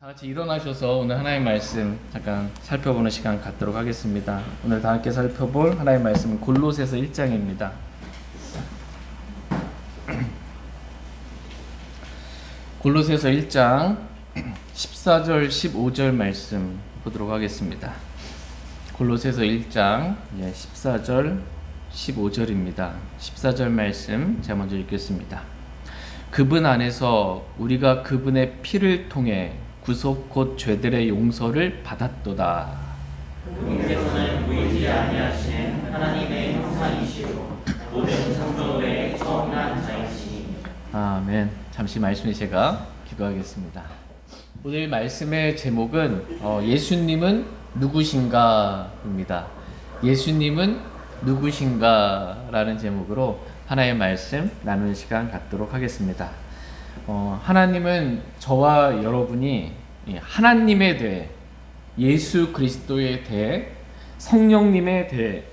다 같이 일어나셔서 오늘 하나님의 말씀 잠깐 살펴보는 시간 갖도록 하겠습니다. 오늘 다 함께 살펴볼 하나님의 말씀은 골로새서 1장입니다. 골로새서 1장 14절 15절 말씀 보도록 하겠습니다. 골로새서 1장 14절 15절입니다. 14절 말씀 제가 먼저 읽겠습니다. 그분 안에서 우리가 그분의 피를 통해 구속 곧 죄들의 용서를 받았도다. 그분께서는 보이지 아니하신 하나님의 형상이시요 모든 창조의 처음 난 자이시니. 아멘. 잠시 말씀에 제가 기도하겠습니다. 오늘 말씀의 제목은 예수님은 누구신가입니다. 예수님은 누구신가라는 제목으로 하나의 말씀 나누는 시간 갖도록 하겠습니다. 하나님은 저와 여러분이 하나님에 대해, 예수 그리스도에 대해, 성령님에 대해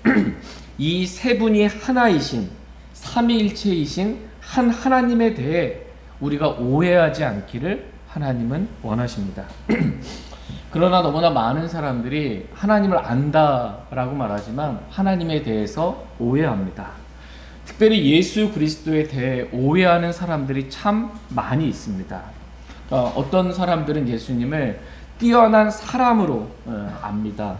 이 세 분이 하나이신 삼위일체이신 한 하나님에 대해 우리가 오해하지 않기를 하나님은 원하십니다. 그러나 너무나 많은 사람들이 하나님을 안다라고 말하지만 하나님에 대해서 오해합니다. 특별히 예수 그리스도에 대해 오해하는 사람들이 참 많이 있습니다. 어떤 사람들은 예수님을 뛰어난 사람으로 압니다.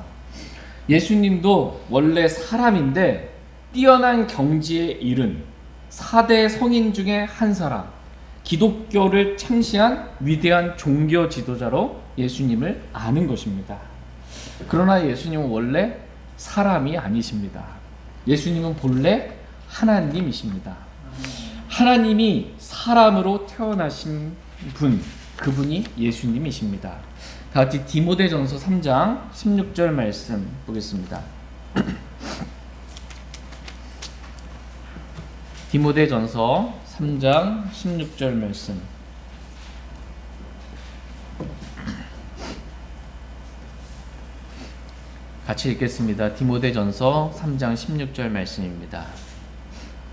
예수님도 원래 사람인데 뛰어난 경지에 이른 4대 성인 중에 한 사람, 기독교를 창시한 위대한 종교 지도자로 예수님을 아는 것입니다. 그러나 예수님은 원래 사람이 아니십니다. 예수님은 본래 하나님이십니다. 하나님이 사람으로 태어나신 분, 그분이 예수님이십니다. 다 같이 디모데전서 3장 16절 말씀 보겠습니다. 디모데전서 3장 16절 말씀. 같이 읽겠습니다. 디모데전서 3장 16절 말씀입니다.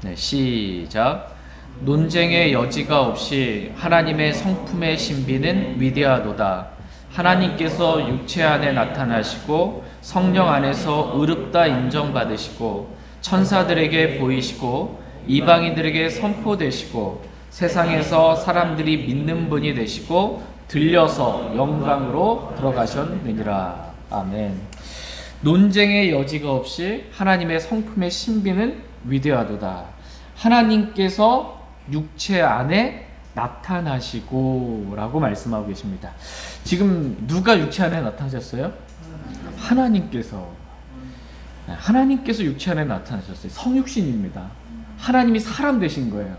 네, 시작. 논쟁의 여지가 없이 하나님의 성품의 신비는 위대하도다. 하나님께서 육체 안에 나타나시고 성령 안에서 의롭다 인정받으시고 천사들에게 보이시고 이방인들에게 선포되시고 세상에서 사람들이 믿는 분이 되시고 들려서 영광으로 들어가셨느니라. 아멘. 논쟁의 여지가 없이 하나님의 성품의 신비는 위대하도다. 하나님께서 육체 안에 나타나시고 라고 말씀하고 계십니다. 지금 누가 육체 안에 나타나셨어요? 하나님께서 육체 안에 나타나셨어요. 성육신입니다. 하나님이 사람 되신 거예요.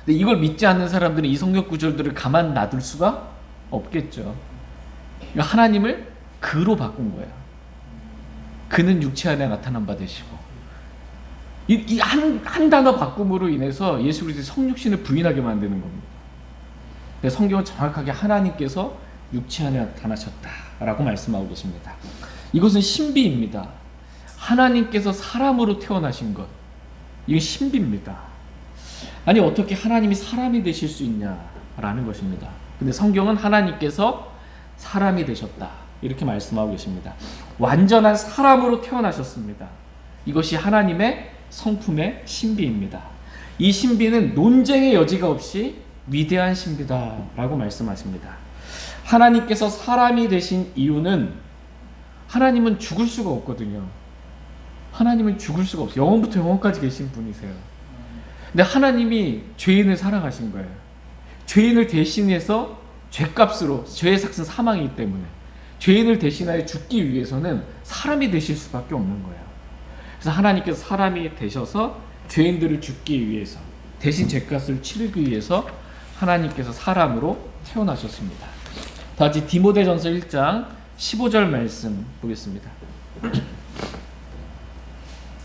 근데 이걸 믿지 않는 사람들은 이 성경 구절들을 가만 놔둘 수가 없겠죠. 그러니까 하나님을 그로 바꾼 거예요. 그는 육체 안에 나타난 바 되시고, 이 한 단어 바꿈으로 인해서 예수 그리스도의 성육신을 부인하게 만드는 겁니다. 근데 성경은 정확하게 하나님께서 육체 안에 나타나셨다라고 말씀하고 계십니다. 이것은 신비입니다. 하나님께서 사람으로 태어나신 것, 이게 신비입니다. 아니 어떻게 하나님이 사람이 되실 수 있냐라는 것입니다. 근데 성경은 하나님께서 사람이 되셨다 이렇게 말씀하고 계십니다. 완전한 사람으로 태어나셨습니다. 이것이 하나님의 성품의 신비입니다. 이 신비는 논쟁의 여지가 없이 위대한 신비다라고 말씀하십니다. 하나님께서 사람이 되신 이유는 하나님은 죽을 수가 없거든요. 하나님은 죽을 수가 없어요. 영원부터 영원까지 계신 분이세요. 근데 하나님이 죄인을 사랑하신 거예요. 죄인을 대신해서 죄값으로, 죄의 삭은 사망이기 때문에 죄인을 대신하여 죽기 위해서는 사람이 되실 수밖에 없는 거예요. 그래서 하나님께서 사람이 되셔서 죄인들을 죽기 위해서, 대신 죄값을 치르기 위해서 하나님께서 사람으로 태어나셨습니다. 다 같이 디모데전서 1장 15절 말씀 보겠습니다.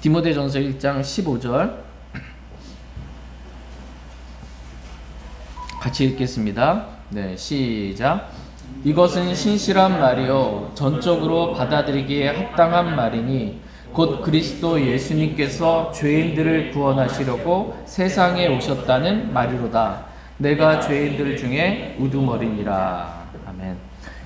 디모데전서 1장 15절 같이 읽겠습니다. 네, 시작. 이것은 신실한 말이요 전적으로 받아들이기에 합당한 말이니 곧 그리스도 예수님께서 죄인들을 구원하시려고 세상에 오셨다는 말이로다. 내가 죄인들 중에 우두머리니라. 아멘.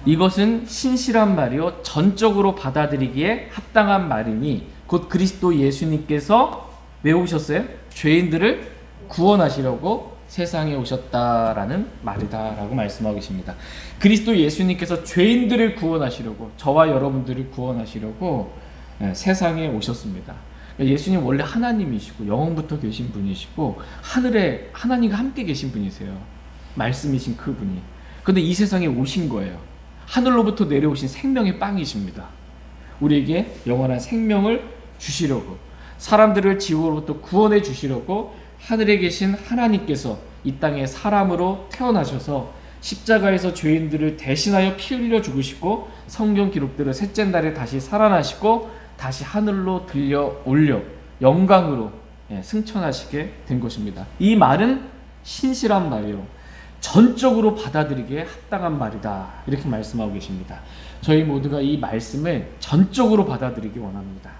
이것은 신실한 말이요 전적으로 받아들이기에 합당한 말이니 곧 그리스도 예수님께서 왜 오셨어요? 죄인들을 구원하시려고 세상에 오셨다라는 말이다라고 말씀하고 계십니다. 그리스도 예수님께서 죄인들을 구원하시려고, 저와 여러분들을 구원하시려고 세상에 오셨습니다. 예수님 원래 하나님이시고 영원부터 계신 분이시고 하늘에 하나님과 함께 계신 분이세요. 말씀이신 그분이. 근데 이 세상에 오신 거예요. 하늘로부터 내려오신 생명의 빵이십니다. 우리에게 영원한 생명을 주시려고, 사람들을 지옥으로부터 구원해 주시려고 하늘에 계신 하나님께서 이 땅에 사람으로 태어나셔서 십자가에서 죄인들을 대신하여 피 흘려 죽으시고 성경 기록대로 셋째 날에 다시 살아나시고 다시 하늘로 들려 올려 영광으로 승천하시게 된 것입니다. 이 말은 신실한 말이요 전적으로 받아들이기에 합당한 말이다, 이렇게 말씀하고 계십니다. 저희 모두가 이 말씀을 전적으로 받아들이기 원합니다.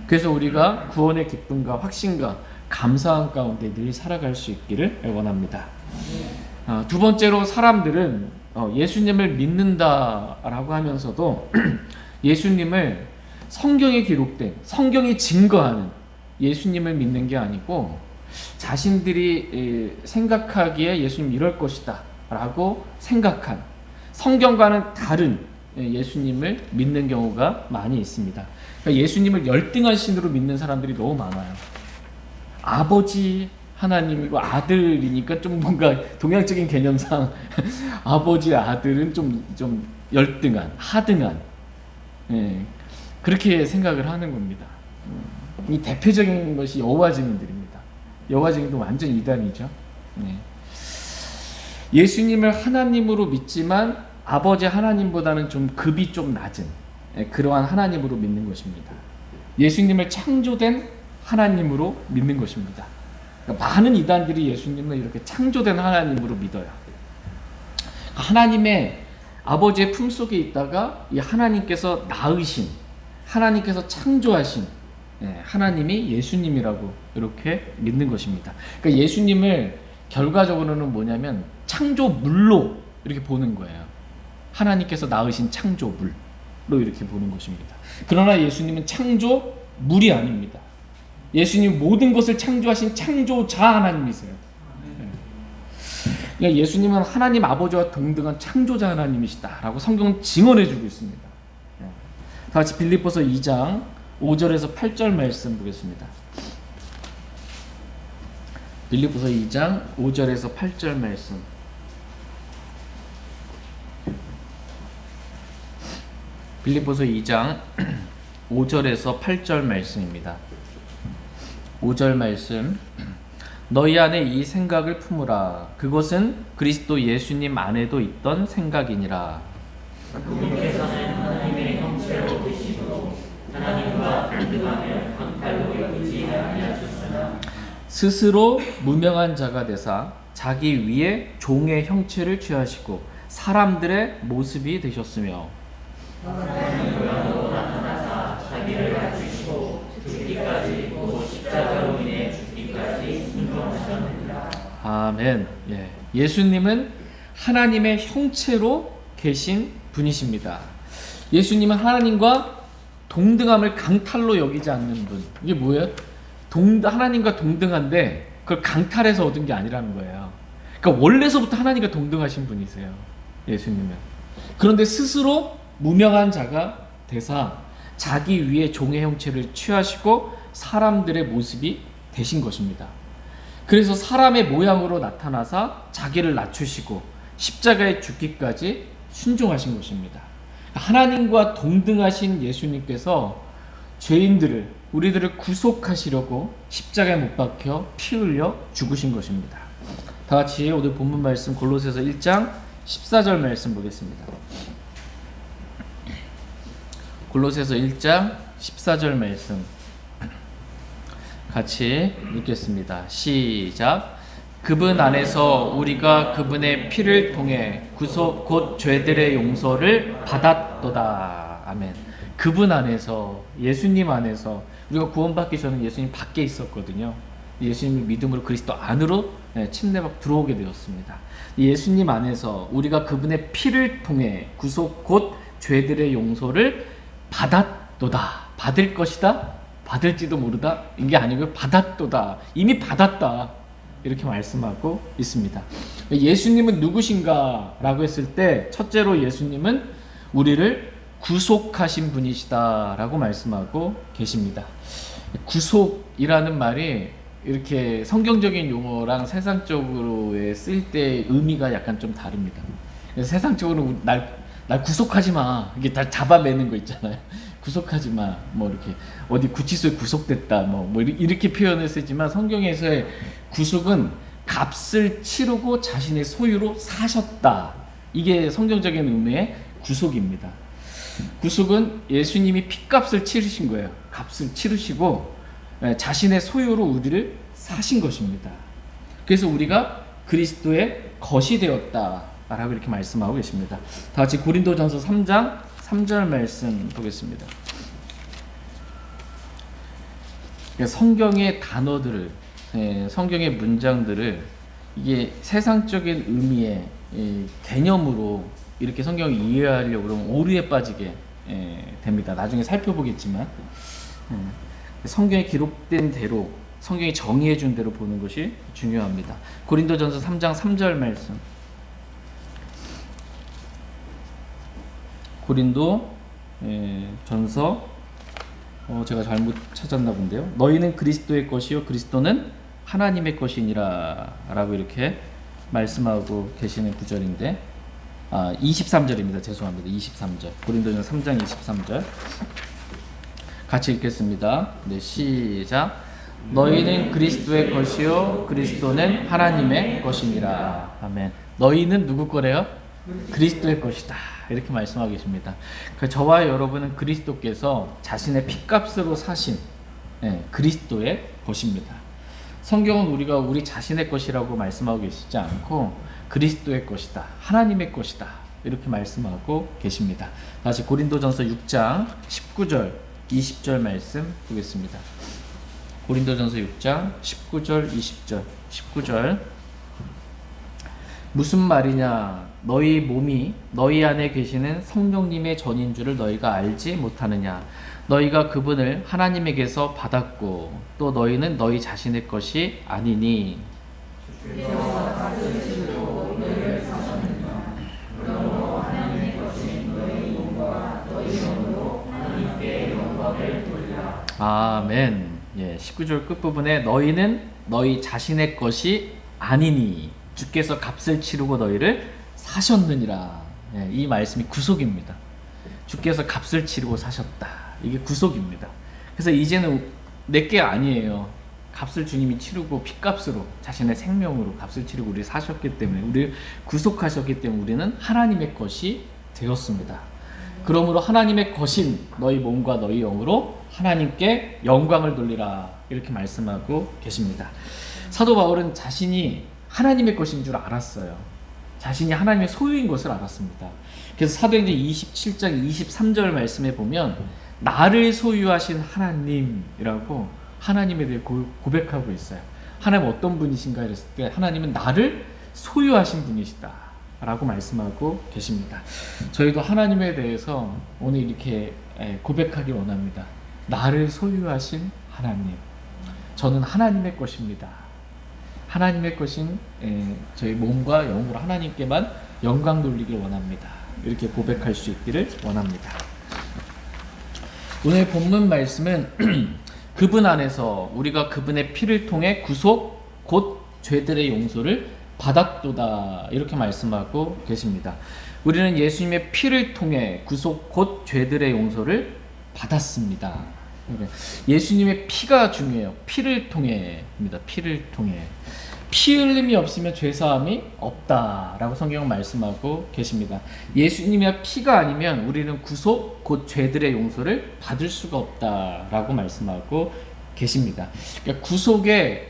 그래서 우리가 구원의 기쁨과 확신과 감사한 가운데 늘 살아갈 수 있기를 원합니다. 두 번째로, 사람들은 예수님을 믿는다라고 하면서도 예수님을 성경에 기록된, 성경이 증거하는 예수님을 믿는 게 아니고 자신들이 생각하기에 예수님 이럴 것이다 라고 생각한 성경과는 다른 예수님을 믿는 경우가 많이 있습니다. 그러니까 예수님을 열등한 신으로 믿는 사람들이 너무 많아요. 아버지 하나님이고 아들이니까 좀 뭔가 동양적인 개념상 아버지 아들은 좀 열등한, 하등한, 그렇게 생각을 하는 겁니다. 이 대표적인 것이 여호와 증인들입니다. 여호와 증인도 완전 이단이죠. 예수님을 하나님으로 믿지만 아버지 하나님보다는 좀 급이 좀 낮은 그러한 하나님으로 믿는 것입니다. 예수님을 창조된 하나님으로 믿는 것입니다. 그러니까 많은 이단들이 예수님을 이렇게 창조된 하나님으로 믿어요. 하나님의 아버지의 품속에 있다가 이 하나님께서 낳으신, 하나님께서 창조하신 하나님이 예수님이라고 이렇게 믿는 것입니다. 그러니까 예수님을 결과적으로는 뭐냐면 창조물로 이렇게 보는 거예요. 하나님께서 낳으신 창조물로 이렇게 보는 것입니다. 그러나 예수님은 창조물이 아닙니다. 예수님 모든 것을 창조하신 창조자 하나님이세요. 그러니까 예수님은 하나님 아버지와 동등한 창조자 하나님이시다라고 성경은 증언해주고 있습니다. 다 같이 빌립보서 2장 5절에서 8절 말씀 보겠습니다. 빌립보서 2장 5절에서 8절 말씀. 빌립보서 2장 5절에서 8절 말씀입니다. 5절 말씀. 너희 안에 이 생각을 품으라. 그것은 그리스도 예수님 안에도 있던 생각이니라. 그분께서는 하나님의 형체로 계시고 하나님과 동등하며 강탈로 여기지 아니하셨으나 스스로 무명한 자가 되사 자기 위에 종의 형체를 취하시고 사람들의 모습이 되셨으며 사람의 모양으로 나타나사 자기를 낮추시고 죽기까지 곧 십자가로 인해 죽기까지 순종하셨느니라. 아멘. 예수님은 하나님의 형체로 계신 분이십니다. 예수님은 하나님과 동등함을 강탈로 여기지 않는 분. 이게 뭐예요? 하나님과 동등한데 그걸 강탈해서 얻은 게 아니라는 거예요. 그러니까 원래서부터 하나님과 동등하신 분이세요. 예수님은. 그런데 스스로 무명한 자가 되사 자기 위에 종의 형체를 취하시고 사람들의 모습이 되신 것입니다. 그래서 사람의 모양으로 나타나사 자기를 낮추시고 십자가에 죽기까지 순종하신 것입니다. 하나님과 동등하신 예수님께서 죄인들을, 우리들을 구속하시려고 십자가에 못 박혀 피 흘려 죽으신 것입니다. 다 같이 오늘 본문 말씀 골로새서 1장 14절 말씀 보겠습니다. 골로새서 1장 14절 말씀 같이 읽겠습니다. 시작. 그분 안에서 우리가 그분의 피를 통해 구속 곧 죄들의 용서를 받았도다. 아멘. 그분 안에서, 예수님 안에서. 우리가 구원받기 전에 예수님 밖에 있었거든요. 예수님을 믿음으로 그리스도 안으로 침례받고 들어오게 되었습니다. 예수님 안에서 우리가 그분의 피를 통해 구속 곧 죄들의 용서를 받았도다. 받을 것이다. 받을지도 모르다. 이게 아니고요. 받았도다. 이미 받았다. 이렇게 말씀하고 있습니다. 예수님은 누구신가? 라고 했을 때 첫째로 예수님은 우리를 구속하신 분이시다 라고 말씀하고 계십니다. 구속이라는 말이 이렇게 성경적인 용어랑 세상적으로의 쓸 때 의미가 약간 좀 다릅니다. 그래서 세상적으로 날 구속하지 마. 이게 다 잡아매는 거 있잖아요. 구속하지 마. 뭐 이렇게 어디 구치소에 구속됐다. 뭐 이렇게 표현을 쓰지만 성경에서의 구속은 값을 치르고 자신의 소유로 사셨다. 이게 성경적인 의미의 구속입니다. 구속은 예수님이 핏값을 치르신 거예요. 값을 치르시고 자신의 소유로 우리를 사신 것입니다. 그래서 우리가 그리스도의 것이 되었다라고 이렇게 말씀하고 계십니다. 다 같이 고린도전서 3장 3절 말씀 보겠습니다. 성경의 단어들을, 성경의 문장들을 이게 세상적인 의미의 개념으로 이렇게 성경을 이해하려고 그러면 오류에 빠지게 됩니다. 나중에 살펴보겠지만 성경에 기록된 대로, 성경이 정의해 준 대로 보는 것이 중요합니다. 고린도전서 3장 3절 말씀. 고린도 전서 제가 잘못 찾았나 본데요. 너희는 그리스도의 것이요 그리스도는 하나님의 것이니라 라고 이렇게 말씀하고 계시는 구절인데 23절입니다. 죄송합니다. 23절. 고린도전서 3장 23절. 같이 읽겠습니다. 네, 시작. 너희는 그리스도의 것이요 그리스도는 하나님의 것이니라. 아멘. 너희는 누구 거래요? 그리스도의 것이다. 이렇게 말씀하고 계십니다. 저와 여러분은 그리스도께서 자신의 핏값으로 사신 그리스도의 것입니다. 성경은 우리가 우리 자신의 것이라고 말씀하고 계시지 않고 그리스도의 것이다. 하나님의 것이다. 이렇게 말씀하고 계십니다. 다시 고린도전서 6장 19절 20절 말씀 보겠습니다. 고린도전서 6장 19절 20절 19절 무슨 말이냐 너희 몸이 너희 안에 계시는 성령님의 전인 줄을 너희가 알지 못하느냐 너희가 그분을 하나님에게서 받았고 또 너희는 너희 자신의 것이 아니니 아멘. 19절 끝부분에 너희는 너희 자신의 것이 아니니 주께서 값을 치르고 너희를 사셨느니라. 이 말씀이 구속입니다. 주께서 값을 치르고 사셨다. 이게 구속입니다. 그래서 이제는 내게 아니에요. 값을 주님이 치르고 핏값으로 자신의 생명으로 값을 치르고 우리를 사셨기 때문에 우리를 구속하셨기 때문에 우리는 하나님의 것이 되었습니다. 그러므로 하나님의 것인 너희 몸과 너희 영으로 하나님께 영광을 돌리라 이렇게 말씀하고 계십니다. 사도 바울은 자신이 하나님의 것인 줄 알았어요. 자신이 하나님의 소유인 것을 알았습니다. 그래서 사도행전 27장 23절 말씀에 보면 나를 소유하신 하나님이라고 하나님에 대해 고백하고 있어요. 하나님 어떤 분이신가 이랬을 때 하나님은 나를 소유하신 분이시다 라고 말씀하고 계십니다. 저희도 하나님에 대해서 오늘 이렇게 고백하기 원합니다. 나를 소유하신 하나님, 저는 하나님의 것입니다. 하나님의 것인 저희 몸과 영으로 하나님께만 영광 돌리길 원합니다. 이렇게 고백할 수 있기를 원합니다. 오늘 본문 말씀은 그분 안에서 우리가 그분의 피를 통해 구속 곧 죄들의 용서를 받았도다 이렇게 말씀하고 계십니다. 우리는 예수님의 피를 통해 구속 곧 죄들의 용서를 받았습니다. 예수님의 피가 중요해요. 피를 통해입니다. 피를 통해. 피 흘림이 없으면 죄사함이 없다라고 성경은 말씀하고 계십니다. 예수님의 피가 아니면 우리는 구속 곧 죄들의 용서를 받을 수가 없다라고 말씀하고 계십니다. 그러니까 구속의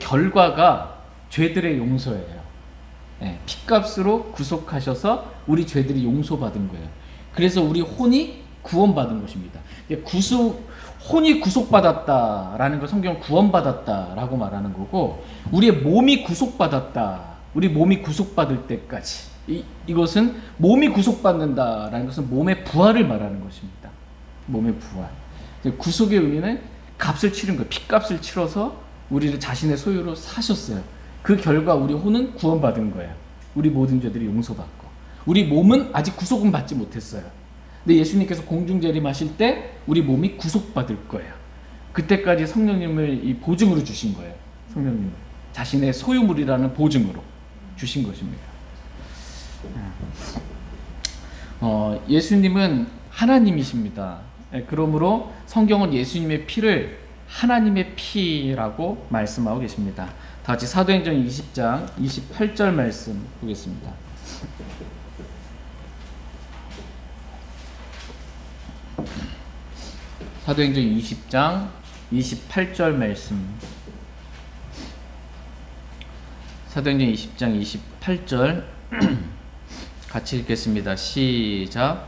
결과가 죄들의 용서예요. 피값으로 구속하셔서 우리 죄들이 용서받은 거예요. 그래서 우리 혼이 구원받은 것입니다. 혼이 구속받았다라는 걸 성경은 구원받았다라고 말하는 거고, 우리의 몸이 구속받았다, 우리 몸이 구속받을 때까지, 이것은 몸이 구속받는다라는 것은 몸의 부활을 말하는 것입니다. 몸의 부활. 구속의 의미는 값을 치른 거예요. 핏값을 치러서 우리를 자신의 소유로 사셨어요. 그 결과 우리 혼은 구원받은 거예요. 우리 모든 죄들이 용서받고, 우리 몸은 아직 구속은 받지 못했어요. 근데 예수님께서 공중 재림하실 때 우리 몸이 구속받을 거예요. 그때까지 성령님을 이 보증으로 주신 거예요. 성령님을 자신의 소유물이라는 보증으로 주신 것입니다. 예수님은 하나님이십니다. 그러므로 성경은 예수님의 피를 하나님의 피라고 말씀하고 계십니다. 다 같이 사도행전 20장 28절 말씀 보겠습니다. 사도행전 20장 28절 말씀. 사도행전 20장 28절 같이 읽겠습니다. 시작.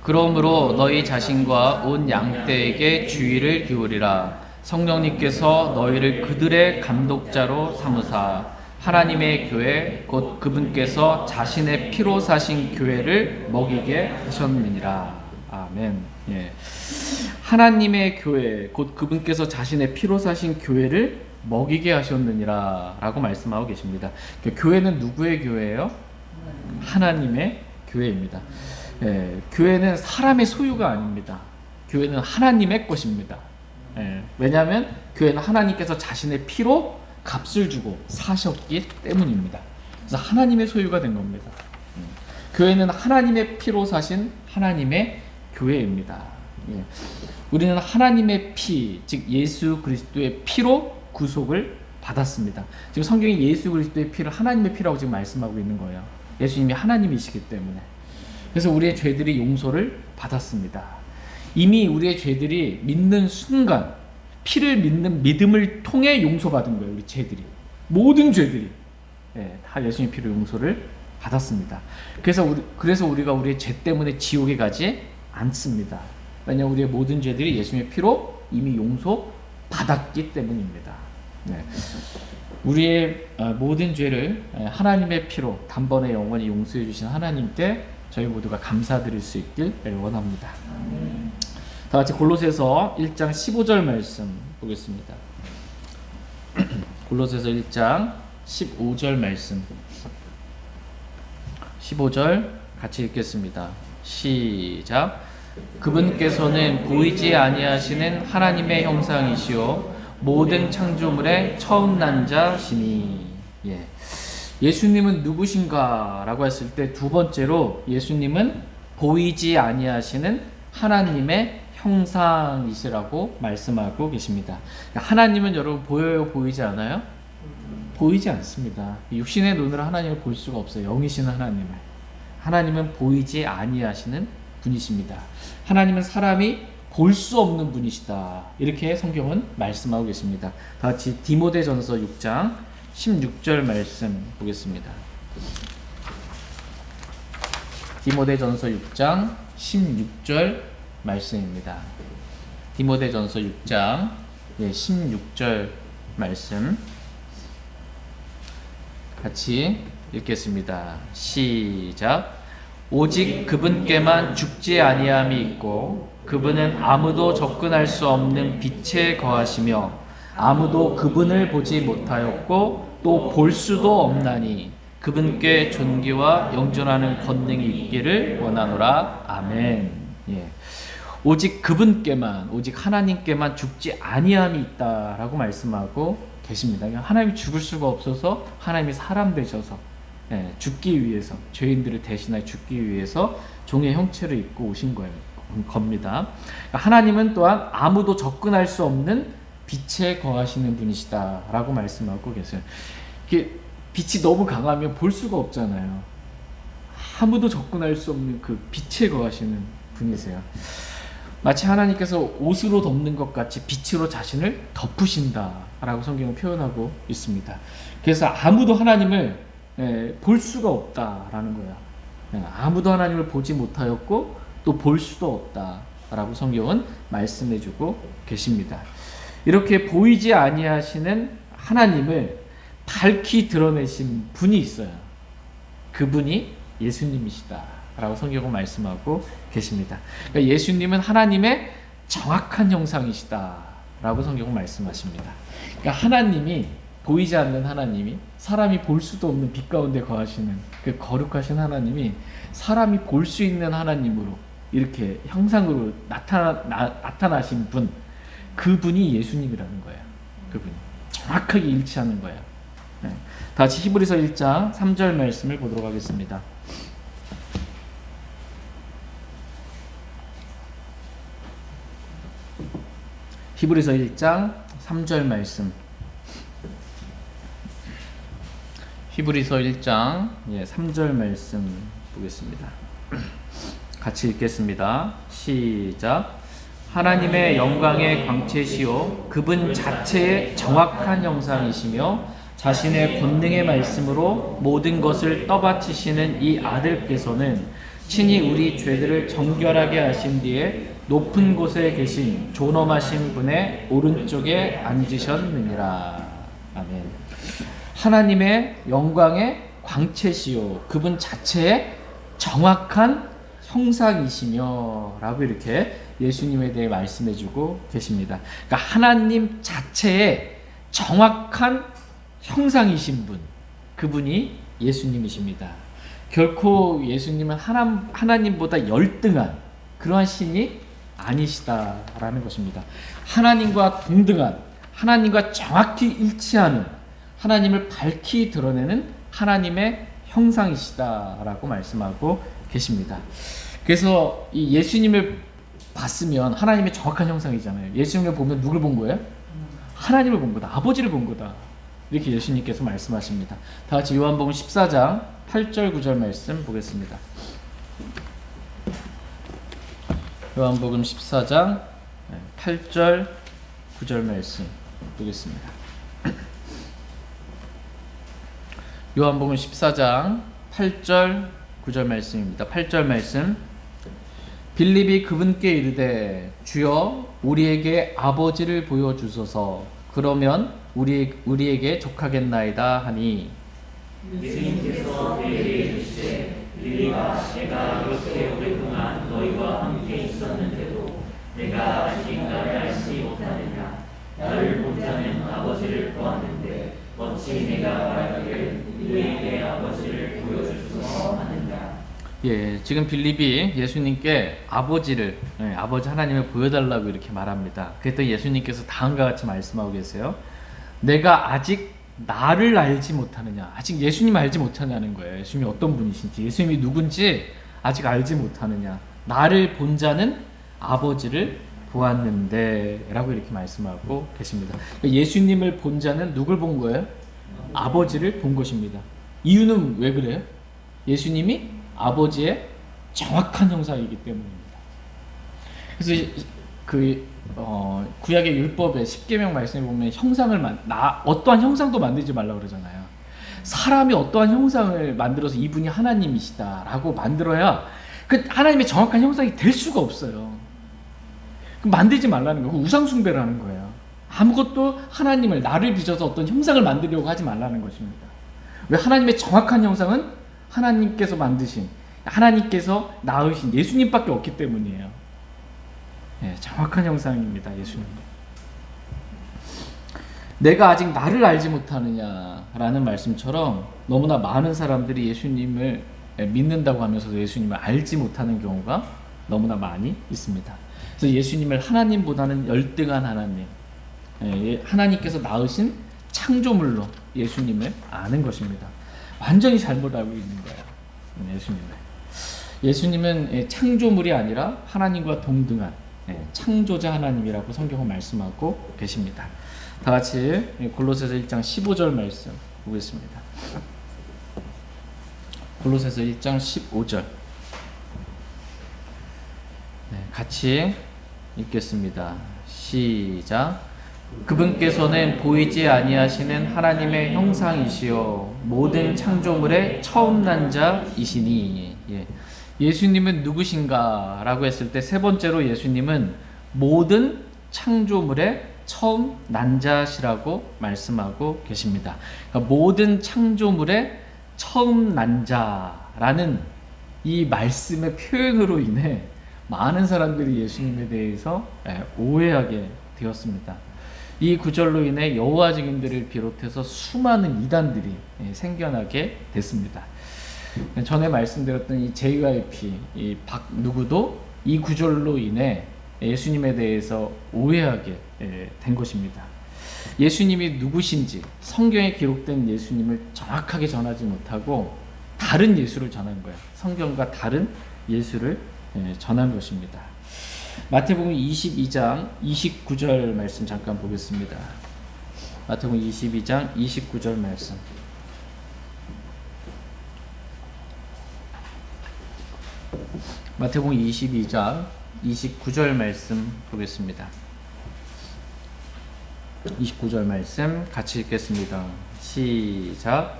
그러므로 너희 자신과 온 양떼에게 주의를 기울이라. 성령님께서 너희를 그들의 감독자로 삼으사 하나님의 교회 곧 그분께서 자신의 피로 사신 교회를 먹이게 하셨느니라. 아멘. 예. 하나님의 교회 곧 그분께서 자신의 피로 사신 교회를 먹이게 하셨느니라 라고 말씀하고 계십니다. 교회는 누구의 교회예요? 하나님의 교회입니다. 예, 교회는 사람의 소유가 아닙니다. 교회는 하나님의 것입니다. 예, 왜냐하면 교회는 하나님께서 자신의 피로 값을 주고 사셨기 때문입니다. 그래서 하나님의 소유가 된 겁니다. 교회는 하나님의 피로 사신 하나님의 교회입니다. 예. 우리는 하나님의 피, 즉 예수 그리스도의 피로 구속을 받았습니다. 지금 성경이 예수 그리스도의 피를 하나님의 피라고 지금 말씀하고 있는 거예요. 예수님이 하나님이시기 때문에. 그래서 우리의 죄들이 용서를 받았습니다. 이미 우리의 죄들이 믿는 순간, 피를 믿는 믿음을 통해 용서받은 거예요. 우리 죄들이, 모든 죄들이 다 예수님의 피로 용서를 받았습니다. 그래서 우리가 우리의 죄 때문에 지옥에 가지 않습니다. 왜냐하면 우리의 모든 죄들이 예수님의 피로 이미 용서받았기 때문입니다. 우리의 모든 죄를 하나님의 피로 단번에 영원히 용서해 주신 하나님께 저희 모두가 감사드릴 수 있길 원합니다. 다 같이 골로새서 1장 15절 말씀 보겠습니다. 골로새서 1장 15절 말씀. 15절 같이 읽겠습니다. 시작. 그분께서는 보이지 아니하시는 하나님의 형상이시요 모든 창조물의 처음 난 자시니. 예. 예수님은 누구신가 라고 했을 때 두 번째로 예수님은 보이지 아니하시는 하나님의 형상이시라고 말씀하고 계십니다. 하나님은 여러분 보여요, 보이지 않아요? 보이지 않습니다. 육신의 눈으로 하나님을 볼 수가 없어요. 영이신 하나님을. 하나님은 보이지 아니하시는 분이십니다. 하나님은 사람이 볼 수 없는 분이시다. 이렇게 성경은 말씀하고 계십니다. 다 같이 디모데전서 6장 16절 말씀 보겠습니다. 디모데전서 6장 16절 말씀입니다. 디모데전서 6장 16절 말씀 같이 읽겠습니다. 시작. 오직 그분께만 죽지 아니함이 있고 그분은 아무도 접근할 수 없는 빛에 거하시며 아무도 그분을 보지 못하였고 또 볼 수도 없나니 그분께 존귀와 영존하는 권능이 있기를 원하노라. 아멘. 예. 오직 그분께만, 오직 하나님께만 죽지 아니함이 있다라고 말씀하고 계십니다. 하나님이 죽을 수가 없어서 하나님이 사람 되셔서 죽기 위해서, 죄인들을 대신하여 죽기 위해서 종의 형체를 입고 오신 겁니다. 하나님은 또한 아무도 접근할 수 없는 빛에 거하시는 분이시다라고 말씀하고 계세요. 이게 빛이 너무 강하면 볼 수가 없잖아요. 아무도 접근할 수 없는 그 빛에 거하시는 분이세요. 마치 하나님께서 옷으로 덮는 것 같이 빛으로 자신을 덮으신다라고 성경은 표현하고 있습니다. 그래서 아무도 하나님을 볼 수가 없다라는 거예요. 아무도 하나님을 보지 못하였고 또 볼 수도 없다. 라고 성경은 말씀해주고 계십니다. 이렇게 보이지 아니하시는 하나님을 밝히 드러내신 분이 있어요. 그분이 예수님이시다 라고 성경은 말씀하고 계십니다. 그러니까 예수님은 하나님의 정확한 형상이시다 라고 성경은 말씀하십니다. 그러니까 하나님이, 보이지 않는 하나님이, 사람이 볼 수도 없는 빛 가운데 거하시는 그 거룩하신 하나님이 사람이 볼 수 있는 하나님으로 이렇게 형상으로 나타나신 분, 그분이 예수님이라는 거예요. 그분이 정확하게 일치하는 거예요. 네. 다 같이 히브리서 1장 3절 말씀을 보도록 하겠습니다. 히브리서 1장 3절 말씀. 히브리서 1장 3절 말씀 보겠습니다. 같이 읽겠습니다. 시작. 하나님의 영광의 광채시요 그분 자체의 정확한 형상이시며 자신의 권능의 말씀으로 모든 것을 떠받치시는 이 아들께서는 친히 우리 죄들을 정결하게 하신 뒤에 높은 곳에 계신 존엄하신 분의 오른쪽에 앉으셨느니라. 아멘. 하나님의 영광의 광채시요 그분 자체의 정확한 형상이시며 라고 이렇게 예수님에 대해 말씀해주고 계십니다. 그러니까 하나님 자체의 정확한 형상이신 분, 그분이 예수님이십니다. 결코 예수님은 하나님보다 열등한 그러한 신이 아니시다라는 것입니다. 하나님과 동등한, 하나님과 정확히 일치하는, 하나님을 밝히 드러내는 하나님의 형상이시다라고 말씀하고 계십니다. 그래서 이 예수님을 봤으면 하나님의 정확한 형상이잖아요. 예수님을 보면 누굴 본 거예요? 하나님을 본 거다. 아버지를 본 거다. 이렇게 예수님께서 말씀하십니다. 다 같이 요한복음 14장 8절 9절 말씀 보겠습니다. 요한복음 14장 8절 9절 말씀 보겠습니다. 요한복음 14장 8절 9절 말씀입니다. 8절 말씀. 빌립이 그분께 이르되 주여 우리에게 아버지를 보여주소서 그러면 우리에게 족하겠나이다 하니 예수님께서 그에게 이르시되 빌립아 내가 이렇게 오랫동안 너희와 함께 있었는데도 내가 아직 나를 알지 못하느냐. 나를 본 자는 아버지를 보았는데 어찌 내가 말하기를 우리에게 아버지를 보여주소서 하느냐. 예, 지금 빌립이 예수님께 아버지를, 아버지 하나님을 보여달라고 이렇게 말합니다. 그랬더니 예수님께서 다음과 같이 말씀하고 계세요. 내가 아직 나를 알지 못하느냐. 아직 예수님 알지 못하냐는 거예요. 예수님이 어떤 분이신지, 예수님이 누군지 아직 알지 못하느냐. 나를 본 자는 아버지를 보았는데 라고 이렇게 말씀하고 계십니다. 예수님을 본 자는 누굴 본 거예요? 아버지를 본 것입니다. 이유는 왜 그래요? 예수님이 아버지의 정확한 형상이기 때문입니다. 그래서 구약의 율법의 십계명 말씀에 보면 어떠한 형상도 만들지 말라고 그러잖아요. 사람이 어떠한 형상을 만들어서 이분이 하나님이시다라고 만들어야 그 하나님의 정확한 형상이 될 수가 없어요. 만들지 말라는 거예요. 우상 숭배를 하는 거예요. 아무것도 하나님을, 나를 빚어서 어떤 형상을 만들려고 하지 말라는 것입니다. 왜? 하나님의 정확한 형상은 하나님께서 만드신, 하나님께서 낳으신 예수님밖에 없기 때문이에요. 네, 정확한 형상입니다. 예수님. 내가 아직 나를 알지 못하느냐라는 말씀처럼 너무나 많은 사람들이 예수님을 믿는다고 하면서도 예수님을 알지 못하는 경우가 너무나 많이 있습니다. 그래서 예수님을 하나님보다는 열등한 하나님, 하나님께서 낳으신 창조물로 예수님을 아는 것입니다. 완전히 잘못 알고 있는 거예요. 예수님은 창조물이 아니라 하나님과 동등한 창조자 하나님이라고 성경은 말씀하고 계십니다. 다 같이 골로새서 1장 15절 말씀 보겠습니다. 골로새서 1장 15절 같이 읽겠습니다. 시작. 그분께서는 보이지 아니하시는 하나님의 형상이시요 모든 창조물의 처음 난 자이시니. 예수님은 누구신가? 라고 했을 때 세 번째로 예수님은 모든 창조물의 처음 난 자시라고 말씀하고 계십니다. 그러니까 모든 창조물의 처음 난 자라는 이 말씀의 표현으로 인해 많은 사람들이 예수님에 대해서 오해하게 되었습니다. 이 구절로 인해 여호와 증인들을 비롯해서 수많은 이단들이 생겨나게 됐습니다. 전에 말씀드렸던 이 JYP, 이 박 누구도 이 구절로 인해 예수님에 대해서 오해하게 된 것입니다. 예수님이 누구신지 성경에 기록된 예수님을 정확하게 전하지 못하고 다른 예수를 전한 거예요. 성경과 다른 예수를 전한 것입니다. 마태복음 22장 29절 말씀 잠깐 보겠습니다. 마태복음 22장 29절 말씀. 마태복음 22장 29절 말씀 보겠습니다. 29절 말씀 같이 읽겠습니다. 시작.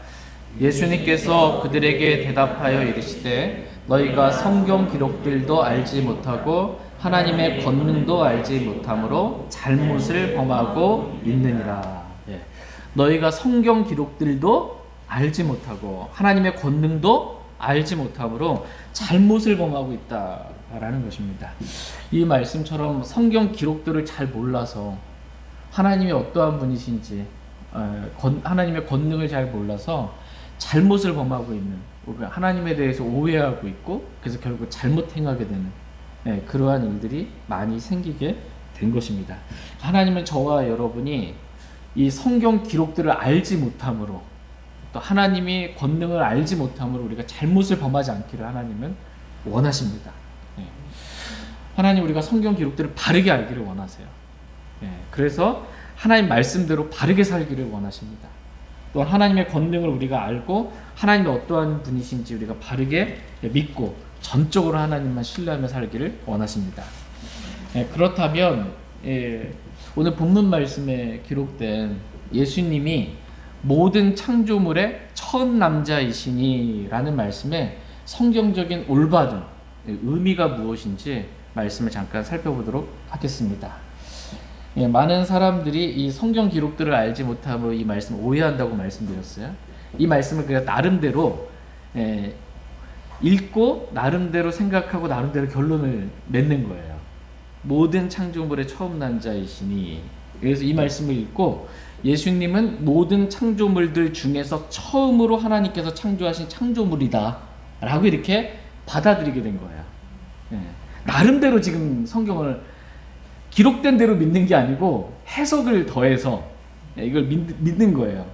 예수님께서 그들에게 대답하여 이르시되 너희가 성경 기록들도 알지 못하고 하나님의 권능도 알지 못함으로 잘못을 범하고 있느니라. 너희가 성경 기록들도 알지 못하고 하나님의 권능도 알지 못함으로 잘못을 범하고 있다라는 것입니다. 이 말씀처럼 성경 기록들을 잘 몰라서 하나님이 어떠한 분이신지 하나님의 권능을 잘 몰라서 잘못을 범하고 있는, 하나님에 대해서 오해하고 있고 그래서 결국 잘못 행하게 되는 그러한 일들이 많이 생기게 된 것입니다. 하나님은 저와 여러분이 이 성경 기록들을 알지 못함으로 또 하나님이 권능을 알지 못함으로 우리가 잘못을 범하지 않기를 하나님은 원하십니다. 하나님 우리가 성경 기록들을 바르게 알기를 원하세요. 그래서 하나님 말씀대로 바르게 살기를 원하십니다. 또 하나님의 권능을 우리가 알고 하나님이 어떠한 분이신지 우리가 바르게 믿고 전적으로 하나님만 신뢰하며 살기를 원하십니다. 그렇다면 오늘 본문 말씀에 기록된 예수님이 모든 창조물의 첫 남자이시니 라는 말씀에 성경적인 올바른 의미가 무엇인지 말씀을 잠깐 살펴보도록 하겠습니다. 많은 사람들이 이 성경 기록들을 알지 못함으로 이 말씀을 오해한다고 말씀드렸어요. 이 말씀을 그냥 나름대로 읽고 나름대로 생각하고 나름대로 결론을 맺는 거예요. 모든 창조물의 처음 난 자이시니. 그래서 이 말씀을 읽고 예수님은 모든 창조물들 중에서 처음으로 하나님께서 창조하신 창조물이다 라고 이렇게 받아들이게 된 거예요. 나름대로 지금 성경을 기록된 대로 믿는 게 아니고 해석을 더해서 이걸 믿는 거예요.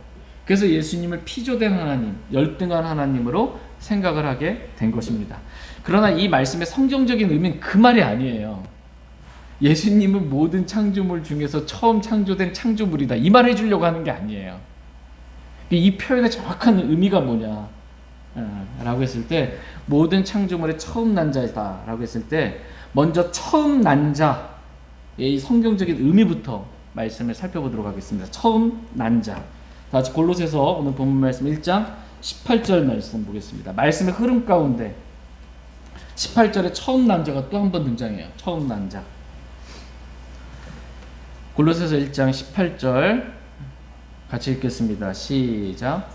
그래서 예수님을 피조된 하나님, 열등한 하나님으로 생각을 하게 된 것입니다. 그러나 이 말씀의 성경적인 의미는 그 말이 아니에요. 예수님은 모든 창조물 중에서 처음 창조된 창조물이다, 이 말 해주려고 하는 게 아니에요. 이 표현의 정확한 의미가 뭐냐 라고 했을 때 모든 창조물의 처음 난 자이다 라고 했을 때 먼저 처음 난 자, 이 성경적인 의미부터 말씀을 살펴보도록 하겠습니다. 처음 난 자. 다 같이 골로새서 오늘 본문 말씀 1장 18절 말씀 보겠습니다. 말씀의 흐름 가운데 18절에 처음 난 자가 또 한 번 등장해요. 처음 난 자. 골로새서 1장 18절 같이 읽겠습니다. 시작.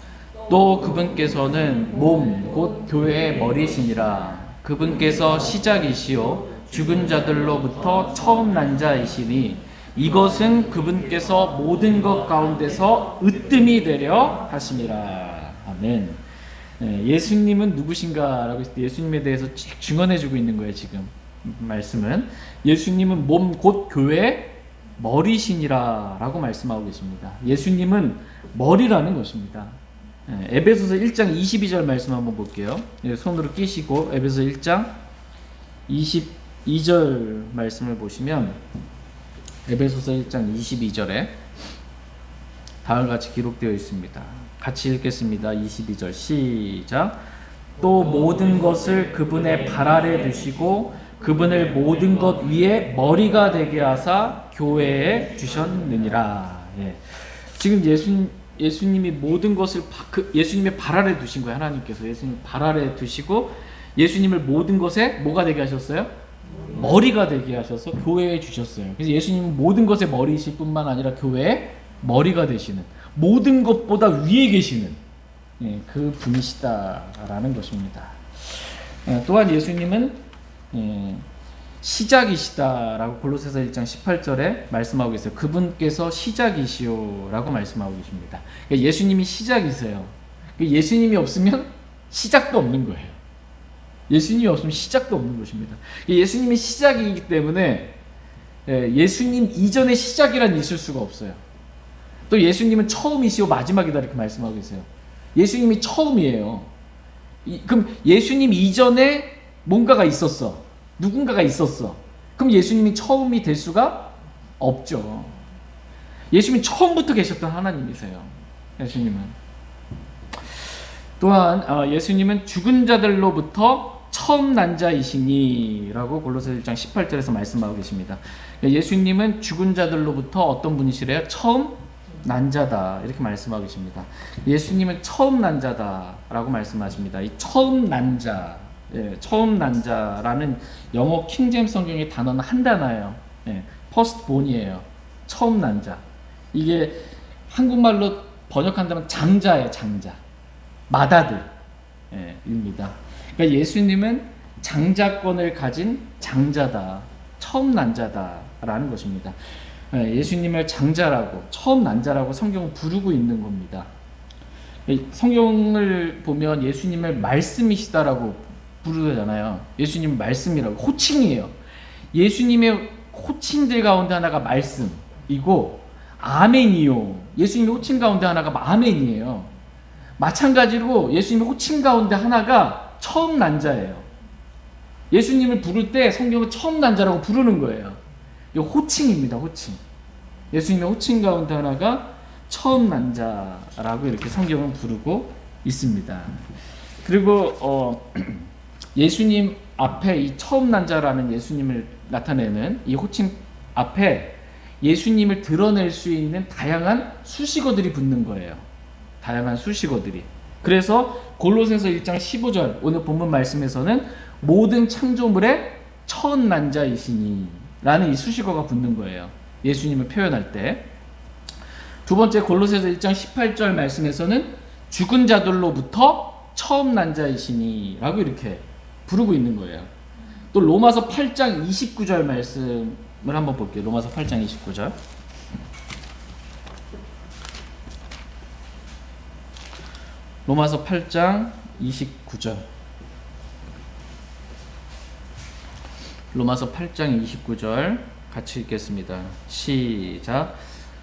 또 그분께서는 몸 곧 교회의 머리시니라. 그분께서 시작이시요 죽은 자들로부터 처음 난 자이시니 이것은 그분께서 모든 것 가운데서 으뜸이 되려 하심이라. 아멘. 예수님은 누구신가 라고 했을 때 예수님에 대해서 증언해주고 있는 거예요. 지금 말씀은 예수님은 몸 곧 교회의 머리시니라 라고 말씀하고 계십니다. 예수님은 머리라는 것입니다. 에베소서 1장 22절 말씀 한번 볼게요. 손으로 끼시고 에베소서 1장 22절 말씀을 보시면 에베소서 1장 22절에 다음과 같이 기록되어 있습니다. 같이 읽겠습니다. 22절 시작. 또 모든 것을 그분의 발 아래 두시고 그분을 모든 것 위에 머리가 되게 하사 교회에 주셨느니라. 지금 예수님이 모든 것을 예수님의 발 아래 두신 거예요. 하나님께서 예수님 발 아래 두시고 예수님을 모든 것에 뭐가 되게 하셨어요? 머리가 되게 하셔서 교회에 주셨어요. 그래서 예수님은 모든 것의 머리이실 뿐만 아니라 교회의 머리가 되시는, 모든 것보다 위에 계시는 그 분이시다라는 것입니다. 또한 예수님은 시작이시다라고 골로새서 1장 18절에 말씀하고 계세요. 그분께서 시작이시오라고 말씀하고 계십니다. 그러니까 예수님이 시작이세요. 예수님이 없으면 시작도 없는 거예요. 예수님이 없으면 시작도 없는 것입니다. 예수님이 시작이기 때문에 예수님 이전에 시작이란 있을 수가 없어요. 또 예수님은 처음이시오 마지막이다 이렇게 말씀하고 계세요. 예수님이 처음이에요. 그럼 예수님 이전에 뭔가가 있었어. 누군가가 있었어. 그럼 예수님이 처음이 될 수가 없죠. 예수님이 처음부터 계셨던 하나님이세요. 예수님은. 또한 예수님은 죽은 자들로부터 처음 난 자이시니 라고 골로새 1장 18절에서 말씀하고 계십니다. 예수님은 죽은 자들로부터 어떤 분이시래요? 처음 난 자다 이렇게 말씀하고 계십니다. 예수님은 처음 난 자다라고 말씀하십니다. 이 처음 난 자, 처음 난 자라는 영어 킹제임스 성경의 단어는 한 단어예요. first born이에요. 처음 난 자. 이게 한국말로 번역한다면 장자예요. 장자. 맏아들입니다. 그러니까 예수님은 장자권을 가진 장자다. 처음 난 자다라는 것입니다. 예수님을 장자라고, 처음 난 자라고 성경은 부르고 있는 겁니다. 성경을 보면 예수님을 말씀이시다라고 부르잖아요. 예수님 말씀이라고, 호칭이에요. 예수님의 호칭들 가운데 하나가 말씀이고 아멘이요. 예수님의 호칭 가운데 하나가 아멘이에요. 마찬가지로 예수님의 호칭 가운데 하나가 처음 난 자예요. 예수님을 부를 때 성경은 처음 난 자라고 부르는 거예요. 이거 호칭입니다. 호칭. 예수님의 호칭 가운데 하나가 처음 난 자라고 이렇게 성경은 부르고 있습니다. 그리고 예수님 앞에 이 처음 난 자라는 예수님을 나타내는 이 호칭 앞에 예수님을 드러낼 수 있는 다양한 수식어들이 붙는 거예요. 다양한 수식어들이. 그래서 골로새서 1장 15절 오늘 본문 말씀에서는 모든 창조물의 첫 난 자이시니 라는 이 수식어가 붙는 거예요. 예수님을 표현할 때. 두 번째 골로새서 1장 18절 말씀에서는 죽은 자들로부터 처음 난 자이시니 라고 이렇게 부르고 있는 거예요. 또 로마서 8장 29절 말씀을 한번 볼게요. 로마서 8장 29절. 로마서 8장 29절. 로마서 8장 29절 같이 읽겠습니다. 시작.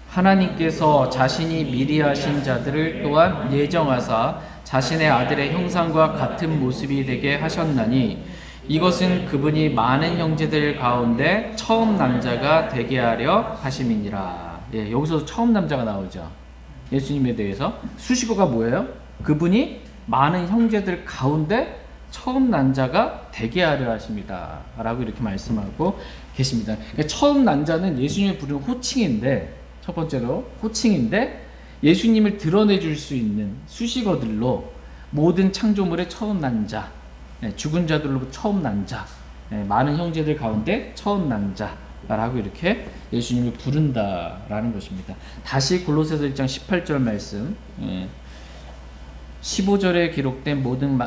하나님께서 자신이 미리 하신 자들을 또한 예정하사 자신의 아들의 형상과 같은 모습이 되게 하셨나니 이것은 그분이 많은 형제들 가운데 처음 남자가 되게 하려 하심이니라. 여기서 처음 남자가 나오죠. 예수님에 대해서 수식어가 뭐예요? 그분이 많은 형제들 가운데 처음 난 자가 되게 하려 하십니다 라고 이렇게 말씀하고 계십니다. 그러니까 처음 난 자는 예수님을 부르는 호칭인데, 첫 번째로 호칭인데 예수님을 드러내 줄 수 있는 수식어들로 모든 창조물의 처음 난 자, 죽은 자들로 처음 난 자, 많은 형제들 가운데 처음 난 자라고 이렇게 예수님을 부른다라는 것입니다. 다시 골로새서 1장 18절 말씀, 15절에 기록된 모든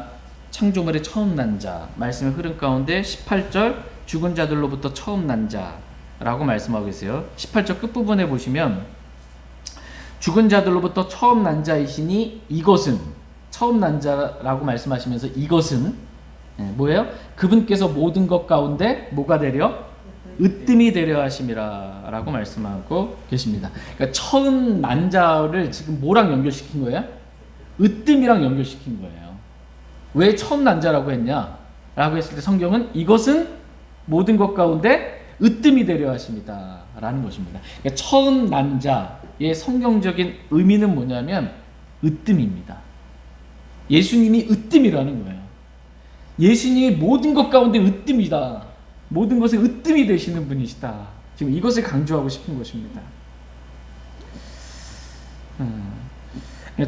창조물의 처음 난 자 말씀의 흐름 가운데 18절 죽은 자들로부터 처음 난 자라고 말씀하고 계세요. 18절 끝부분에 보시면 죽은 자들로부터 처음 난 자이시니 이것은, 처음 난 자라고 말씀하시면서 이것은 뭐예요? 그분께서 모든 것 가운데 뭐가 되려? 으뜸이 되려 하심이라 라고 말씀하고 계십니다. 그러니까 처음 난 자를 지금 뭐랑 연결시킨 거예요? 으뜸이랑 연결시킨 거예요. 왜 처음 난 자라고 했냐? 라고 했을 때 성경은 이것은 모든 것 가운데 으뜸이 되려 하십니다 라는 것입니다. 그러니까 처음 난 자의 성경적인 의미는 뭐냐면 으뜸입니다. 예수님이 으뜸이라는 거예요. 예수님이 모든 것 가운데 으뜸이다. 모든 것에 으뜸이 되시는 분이시다. 지금 이것을 강조하고 싶은 것입니다.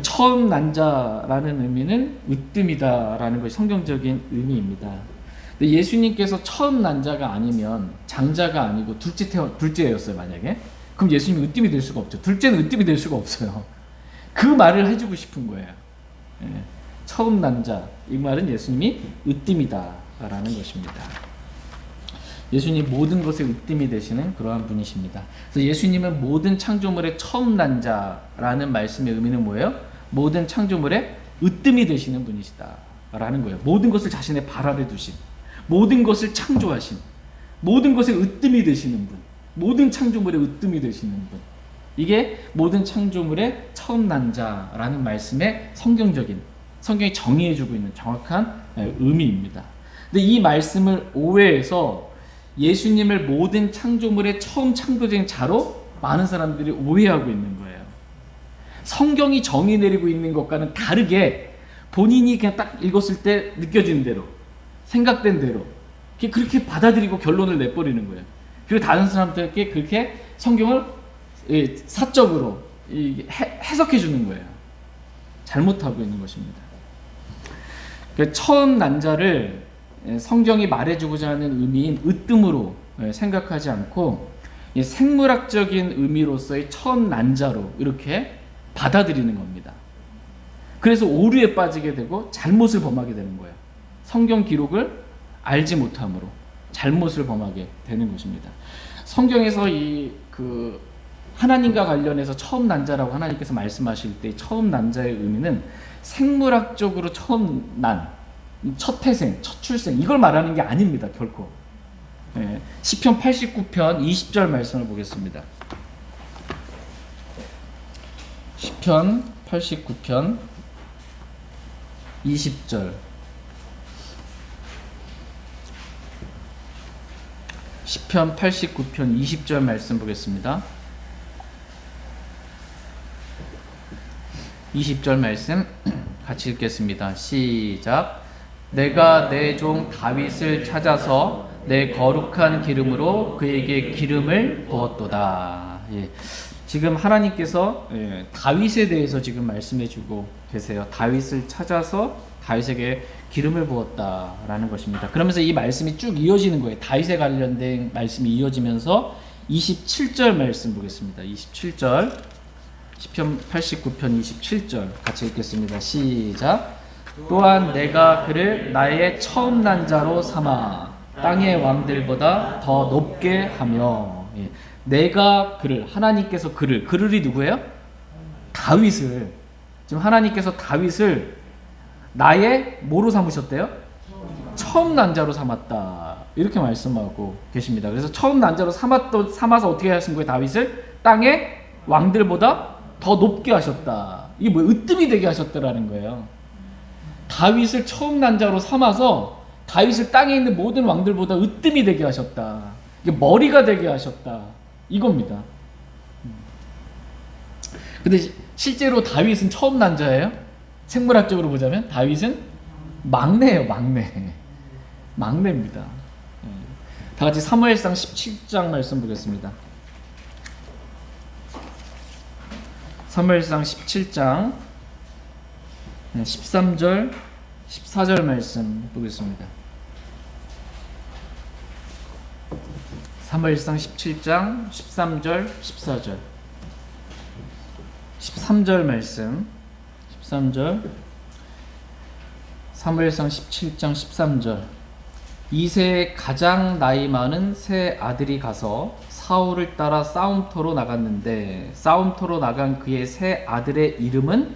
처음 난 자라는 의미는 으뜸이다라는 것이 성경적인 의미입니다. 근데 예수님께서 처음 난 자가 아니면 장자가 아니고 둘째였어요 만약에. 그럼 예수님이 으뜸이 될 수가 없죠. 둘째는 으뜸이 될 수가 없어요. 그 말을 해주고 싶은 거예요. 처음 난 자, 이 말은 예수님이 으뜸이다라는 것입니다. 예수님 모든 것에 으뜸이 되시는 그러한 분이십니다. 그래서 예수님은 모든 창조물의 처음 난 자라는 말씀의 의미는 뭐예요? 모든 창조물의 으뜸이 되시는 분이시다라는 거예요. 모든 것을 자신의 발 아래 두신, 모든 것을 창조하신, 모든 것에 으뜸이 되시는 분, 모든 창조물의 으뜸이 되시는 분. 이게 모든 창조물의 처음 난 자라는 말씀의 성경이 정의해주고 있는 정확한 의미입니다. 근데 이 말씀을 오해해서 예수님을 모든 창조물의 처음 창조된 자로 많은 사람들이 오해하고 있는 거예요. 성경이 정의 내리고 있는 것과는 다르게 본인이 그냥 딱 읽었을 때 느껴지는 대로, 생각된 대로 그렇게 받아들이고 결론을 내버리는 거예요. 그리고 다른 사람들에게 그렇게 성경을 사적으로 해석해 주는 거예요. 잘못하고 있는 것입니다. 처음 난 자를 성경이 말해주고자 하는 의미인 으뜸으로 생각하지 않고 생물학적인 의미로서의 처음 난 자로 이렇게 받아들이는 겁니다. 그래서 오류에 빠지게 되고 잘못을 범하게 되는 거예요. 성경 기록을 알지 못함으로 잘못을 범하게 되는 것입니다. 성경에서 하나님과 관련해서 처음 난 자라고 하나님께서 말씀하실 때 처음 난 자의 의미는 생물학적으로 처음 난, 첫 태생, 첫 출생 이걸 말하는 게 아닙니다. 결코. 시편 89편 20절 말씀을 보겠습니다. 시편 89편 20절. 시편 89편 20절 말씀 보겠습니다. 20절 말씀 같이 읽겠습니다. 시작. 내가 내 종 다윗을 찾아서 내 거룩한 기름으로 그에게 기름을 부었도다. 지금 하나님께서 다윗에 대해서 지금 말씀해주고 계세요. 다윗을 찾아서 다윗에게 기름을 부었다라는 것입니다. 그러면서 이 말씀이 쭉 이어지는 거예요. 다윗에 관련된 말씀이 이어지면서 27절 말씀 보겠습니다. 27절 시편 89편 27절 같이 읽겠습니다. 시작. 또한 내가 그를 나의 처음 난 자로 삼아 땅의 왕들보다 더 높게 하며. 내가 그를, 하나님께서 그를이 누구예요? 다윗을. 지금 하나님께서 다윗을 나의 뭐로 삼으셨대요? 처음 난 자로 삼았다. 이렇게 말씀하고 계십니다. 그래서 처음 난 자로 삼아서 어떻게 하신 거예요? 다윗을 땅의 왕들보다 더 높게 하셨다. 이게 뭐예요? 으뜸이 되게 하셨다라는 거예요. 다윗을 처음 난 자로 삼아서 다윗을 땅에 있는 모든 왕들보다 으뜸이 되게 하셨다. 이게 머리가 되게 하셨다. 이겁니다. 근데 실제로 다윗은 처음 난 자예요? 생물학적으로 보자면 다윗은 막내예요. 막내입니다. 다 같이 사무엘상 17장 말씀 보겠습니다. 사무엘상 17장 13절 14절 말씀 보겠습니다. 사무엘상 17장 13절 14절 13절 말씀 13절 사무엘상 17장 13절 이새의 가장 나이 많은 세 아들이 가서 사울을 따라 싸움터로 나갔는데 싸움터로 나간 그의 세 아들의 이름은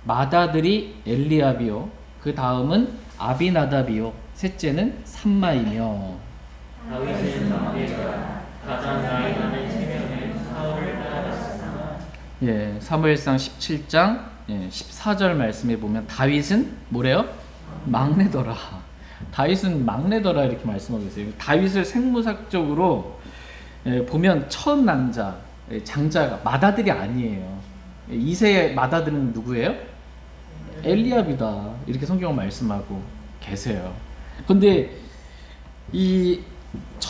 맏아들이 엘리압이요 그 다음은 아비나답이요 셋째는 삼마이며. 다윗은 막내가 가장 나이 많은 세 명은 사울을 따라갔으나. 사무엘상 17장 14절 말씀에 보면 다윗은 뭐래요? 막내더라. 다윗은 막내더라 이렇게 말씀하고 있어요. 다윗을 생물학적으로 보면 처음 난 자, 장자가 맏아들이 아니에요. 이세의 맏아들은 누구예요? 엘리압이다. 이렇게 성경은 말씀하고 계세요. 근데 이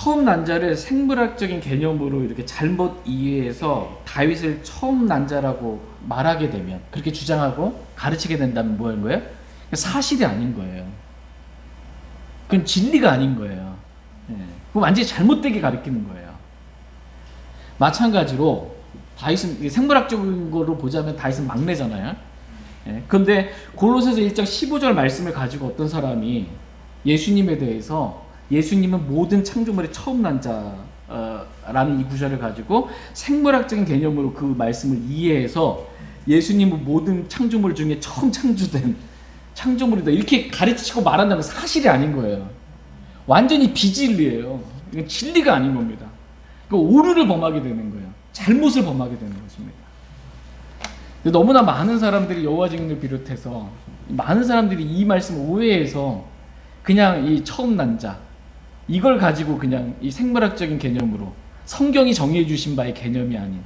처음 난자를 생물학적인 개념으로 이렇게 잘못 이해해서 다윗을 처음 난자라고 말하게 되면, 그렇게 주장하고 가르치게 된다면 뭐 하는 거예요? 사실이 아닌 거예요. 그건 진리가 아닌 거예요. 그건 완전히 잘못되게 가르치는 거예요. 마찬가지로 다윗은 생물학적인 거로 보자면 다윗은 막내잖아요. 그런데 골로새서 1장 15절 말씀을 가지고 어떤 사람이 예수님에 대해서, 예수님은 모든 창조물의 처음 난자라는 이 구절을 가지고 생물학적인 개념으로 그 말씀을 이해해서 예수님은 모든 창조물 중에 처음 창조된 창조물이다 이렇게 가르치고 말한다면 사실이 아닌 거예요. 완전히 비진리예요. 이건 진리가 아닌 겁니다. 오류를 범하게 되는 거예요. 잘못을 범하게 되는 것입니다. 너무나 많은 사람들이 여호와 증인을 비롯해서 많은 사람들이 이 말씀을 오해해서 그냥 이 처음 난자 이걸 가지고 그냥 이 생물학적인 개념으로 성경이 정의해 주신 바의 개념이 아닌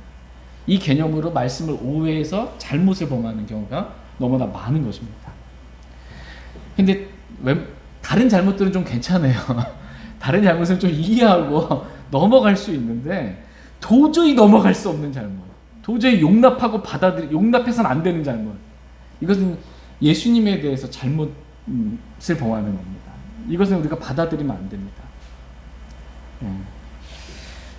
이 개념으로 말씀을 오해해서 잘못을 범하는 경우가 너무나 많은 것입니다. 근데 다른 잘못들은 좀 괜찮아요. 다른 잘못은 좀 이해하고 넘어갈 수 있는데 도저히 넘어갈 수 없는 잘못, 도저히 용납하고 용납해서는 안 되는 잘못, 이것은 예수님에 대해서 잘못을 범하는 겁니다. 이것은 우리가 받아들이면 안 됩니다.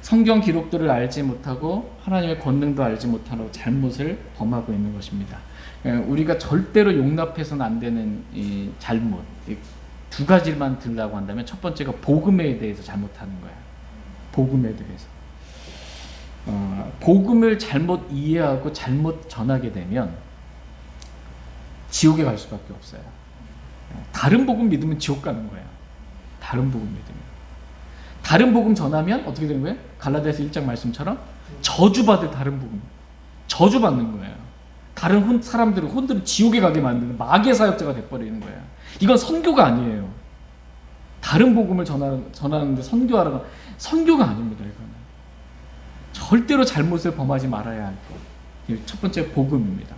성경 기록들을 알지 못하고 하나님의 권능도 알지 못하고 잘못을 범하고 있는 것입니다. 우리가 절대로 용납해서는 안 되는 이 잘못, 두 가지만 들라고 한다면 첫 번째가 복음에 대해서 잘못하는 거예요. 복음에 대해서. 복음을 잘못 이해하고 잘못 전하게 되면 지옥에 갈 수밖에 없어요. 다른 복음 믿으면 지옥 가는 거예요. 다른 복음 믿으면. 다른 복음 전하면 어떻게 되는 거예요? 갈라디아서 1장 말씀처럼 저주받을 다른 복음. 저주받는 거예요. 다른 혼들은 지옥에 가게 만드는 마귀의 사역자가 돼버리는 거예요. 이건 선교가 아니에요. 다른 복음을 전하는데 선교하라가 선교가 아닙니다. 이거는 절대로 잘못을 범하지 말아야 할 것. 첫 번째 복음입니다.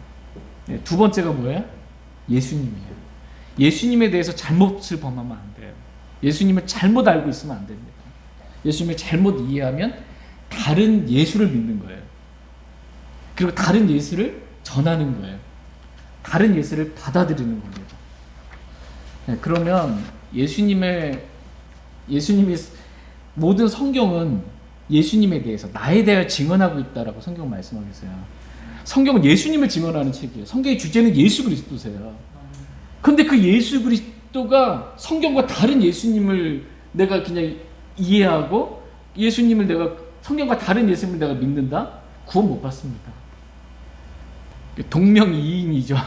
두 번째가 뭐예요? 예수님이에요. 예수님에 대해서 잘못을 범하면 안 돼요. 예수님을 잘못 알고 있으면 안 됩니다. 예수님을 잘못 이해하면 다른 예수를 믿는 거예요. 그리고 다른 예수를 전하는 거예요. 다른 예수를 받아들이는 겁니다. 그러면 예수님이 모든 성경은 예수님에 대해서 나에 대하여 증언하고 있다라고 성경 말씀하겠어요. 성경은 예수님을 증언하는 책이에요. 성경의 주제는 예수 그리스도세요. 그런데 그 예수 그리스도가 성경과 다른 예수님을 내가 그냥 이해하고 예수님을 내가 성경과 다른 예수님을 내가 믿는다? 구원 못 받습니다. 동명이인이죠.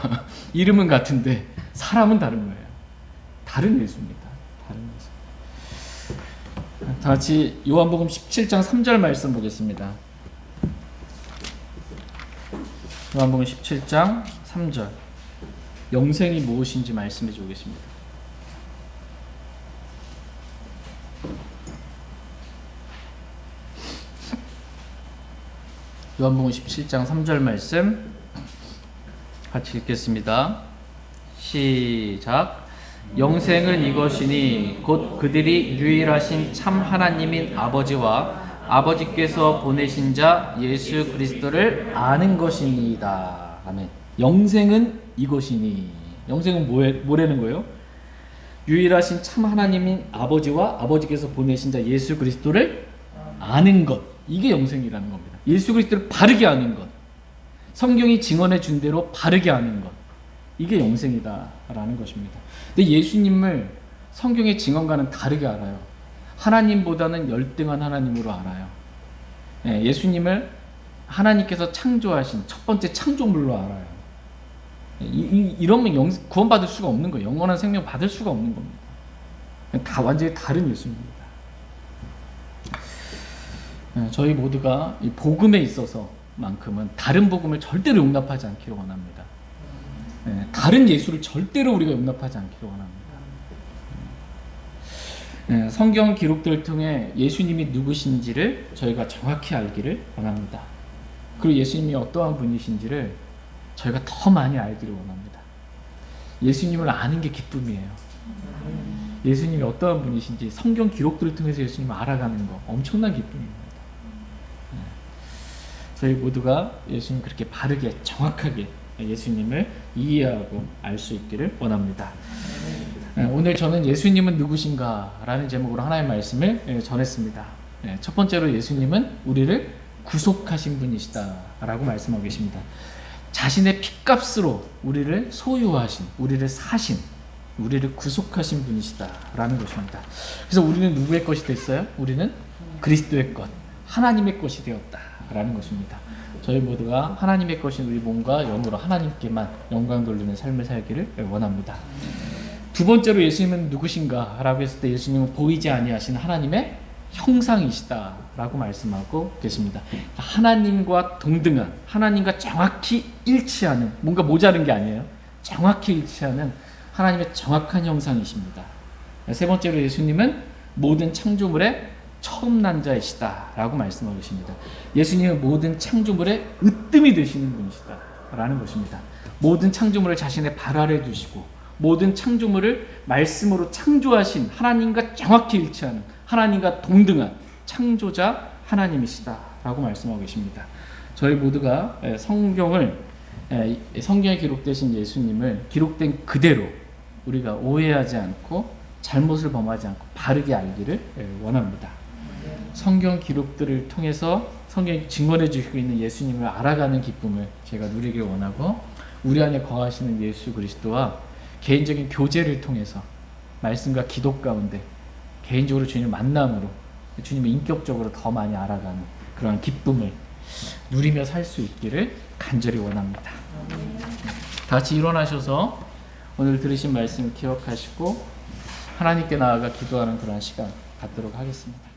이름은 같은데 사람은 다른 거예요. 다른 예수입니다. 다른 예수. 다 같이 요한복음 17장 3절 말씀 보겠습니다. 요한복음 17장 3절. 영생이 무엇인지 말씀해 주겠습니다. 요한복음 17장 3절 말씀 같이 읽겠습니다. 시작. 영생은 이것이니 곧 그들이 유일하신 참 하나님인 아버지와 아버지께서 보내신 자 예수 그리스도를 아는 것이니이다. 아멘. 영생은 이것이니. 영생은 뭐라는 거예요? 유일하신 참 하나님인 아버지와 아버지께서 보내신 자 예수 그리스도를 아는 것. 이게 영생이라는 겁니다. 예수 그리스도를 바르게 아는 것. 성경이 증언해 준 대로 바르게 아는 것. 이게 영생이다라는 것입니다. 근데 예수님을 성경의 증언과는 다르게 알아요. 하나님보다는 열등한 하나님으로 알아요. 예수님을 하나님께서 창조하신 첫 번째 창조물로 알아요. 이러면 구원받을 수가 없는 거예요. 영원한 생명 받을 수가 없는 겁니다. 다 완전히 다른 예수입니다. 저희 모두가 이 복음에 있어서만큼은 다른 복음을 절대로 용납하지 않기를 원합니다. 다른 예수를 절대로 우리가 용납하지 않기를 원합니다. 성경 기록들을 통해 예수님이 누구신지를 저희가 정확히 알기를 원합니다. 그리고 예수님이 어떠한 분이신지를 저희가 더 많이 알기를 원합니다. 예수님을 아는 게 기쁨이에요. 예수님이 어떠한 분이신지 성경 기록들을 통해서 예수님을 알아가는 거 엄청난 기쁨입니다. 저희 모두가 예수님 그렇게 바르게 정확하게 예수님을 이해하고 알 수 있기를 원합니다. 오늘 저는 예수님은 누구신가 라는 제목으로 하나님의 말씀을 전했습니다. 첫 번째로 예수님은 우리를 구속하신 분이시다 라고 말씀하고 계십니다. 자신의 핏값으로 우리를 소유하신, 우리를 사신, 우리를 구속하신 분이시다 라는 것입니다. 그래서 우리는 누구의 것이 됐어요? 우리는 그리스도의 것, 하나님의 것이 되었다 라는 것입니다. 저희 모두가 하나님의 것인 우리 몸과 영으로 하나님께만 영광 돌리는 삶을 살기를 원합니다. 두 번째로 예수님은 누구신가 라고 했을 때 예수님은 보이지 아니하신 하나님의 형상이시다 라고 말씀하고 계십니다. 하나님과 동등한, 하나님과 정확히 일치하는, 뭔가 모자른 게 아니에요. 정확히 일치하는 하나님의 정확한 형상이십니다. 세 번째로 예수님은 모든 창조물의 처음 난 자이시다 라고 말씀하고 계십니다. 예수님은 모든 창조물의 으뜸이 되시는 분이시다 라는 것입니다. 모든 창조물을 자신의 발 아래 두시고 모든 창조물을 말씀으로 창조하신 하나님과 정확히 일치하는, 하나님과 동등한 창조자 하나님이시다 라고 말씀하고 계십니다. 저희 모두가 성경에 기록되신 예수님을 기록된 그대로 우리가 오해하지 않고 잘못을 범하지 않고 바르게 알기를 원합니다. 성경 기록들을 통해서 성경이 증언해 주시고 있는 예수님을 알아가는 기쁨을 제가 누리길 원하고, 우리 안에 거하시는 예수 그리스도와 개인적인 교제를 통해서 말씀과 기도 가운데 개인적으로 주님을 만남으로 주님을 인격적으로 더 많이 알아가는 그런 기쁨을 누리며 살 수 있기를 간절히 원합니다. 다 같이 일어나셔서 오늘 들으신 말씀 기억하시고 하나님께 나아가 기도하는 그런 시간 갖도록 하겠습니다.